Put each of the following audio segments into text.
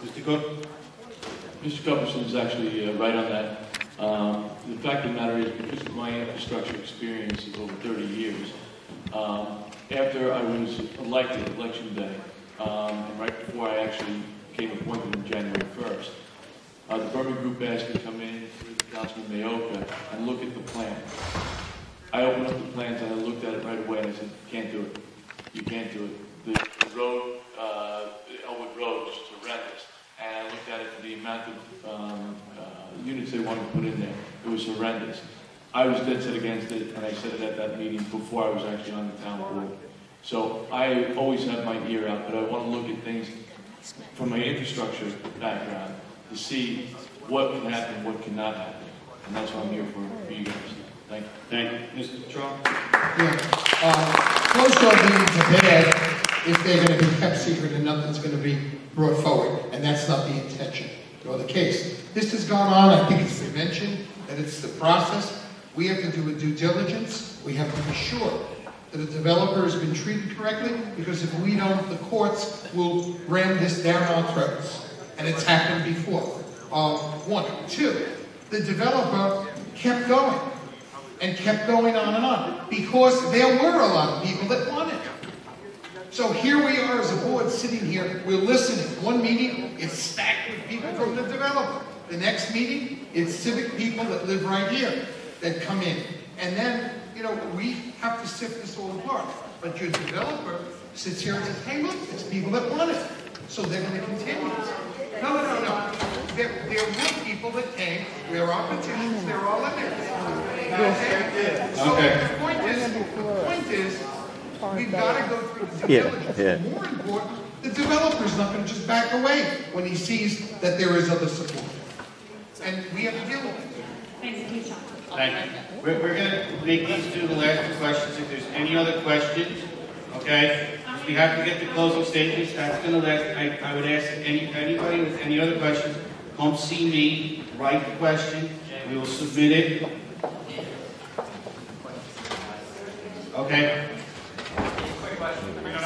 Mr. Cook? Mr. Gustafson is actually right on that. The fact of the matter is, because of my infrastructure experience of over 30 years, after I was elected, election day, and right before I actually became appointed on January 1st, the Berman Group asked me to come in with Councilman Mayoka and look at the plan. I opened up the plans and I looked at it right away and I said, you can't do it. You can't do it. The road, Elwood Road, is horrendous. And I looked at it for the amount of units they wanted to put in there. It was horrendous. I was dead set against it, and I said it at that meeting before I was actually on the town board. So I always have my ear out, but I want to look at things from my infrastructure background to see what can happen, what cannot happen. And that's what I'm here for you guys. Thank you. Thank you. Mr. Trump? Yeah. Closed-door meetings are bad if they're going to be kept secret and nothing's going to be brought forward, and that's not the intention or the case. This has gone on. I think it's been mentioned that it's the process. We have to do a due diligence. We have to be sure that a developer has been treated correctly, because if we don't, the courts will ram this down our throats. And it's happened before. One. Two, the developer kept going and kept going on because there were a lot of people that wanted it. So here we are as a board sitting here, we're listening. One meeting, it's stacked with people from the developer. The next meeting, it's civic people that live right here that come in. And then, you know, we have to sift this all apart. But your developer sits here and says, hey, look, it's people that want it. So they're going to continue. No. There were people that came. There are petitions. They're all in there. So the point is, we've got to go through the due diligence. More important, the developer's not going to just back away when he sees that there is other support. And we have to deal with it. Thank you. Thank you. We're going to make these two the last two questions. If there's any other questions, okay? We have to get the closing statements. That's going to last. I would ask anybody with any other questions, come see me, write the question. We will submit it. Okay.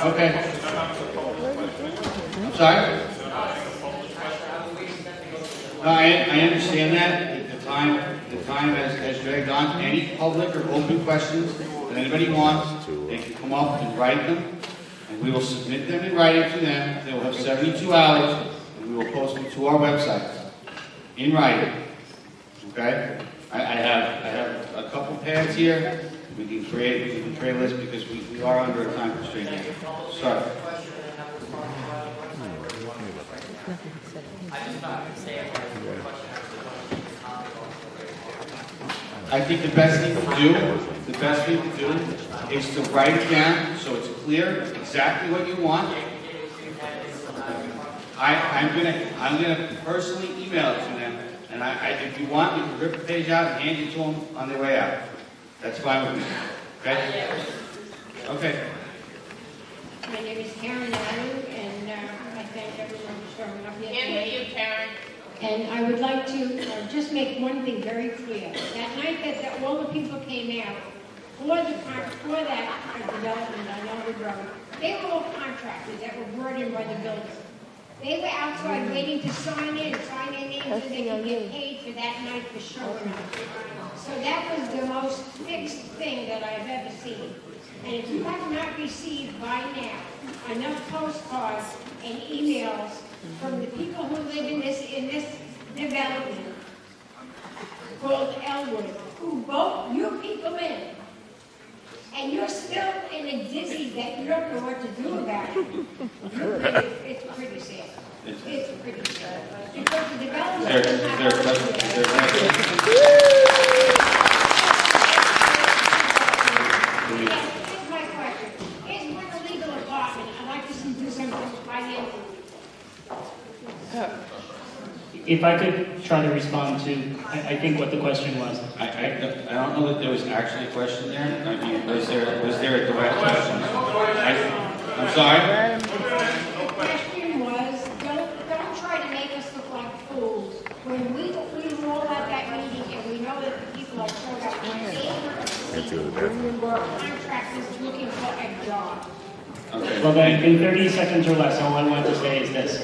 Okay. I'm sorry? No, I understand that. The time has dragged on. Any public or open questions that anybody wants, they can come up and write them, and we will submit them in writing to them. They will have 72 hours, and we will post them to our website in writing. Okay? I have a couple pads here. We can create a list because we are under a time constraint here. Sorry. I think the best thing to do is to write it down so it's clear exactly what you want. I'm gonna personally email it to them, and if you want, you can rip the page out and hand it to them on their way out. That's fine with me. Okay? Okay. My name is Karen Allen, and I thank everyone for showing up here today. Karen. And I would like to just make one thing very clear. That night that all the people came out for that development on Elwood Road, they were all contractors that were brought in by the builder. They were outside waiting to sign their names, so they could get paid for that night for showing up. So that was the most fixed thing that I've ever seen. And if you have not received by now enough postcards and emails from the people who live in this development called Elwood, who vote you people in, and you're still in a dizzy that you don't know what to do about it, it's pretty sad. It's pretty sad. Because the development Here's my question. Here's one illegal apartment. I'd like to do something financial. If I could try to respond to, I think what the question was. I don't know that there was actually a question there. I mean, was there a direct question? I'm sorry? The question was, don't try to make us look like fools. When we were all at that meeting and we know that the people are showed up, contractors looking for a job. Okay. Well, then, in 30 seconds or less, all I want to say is this.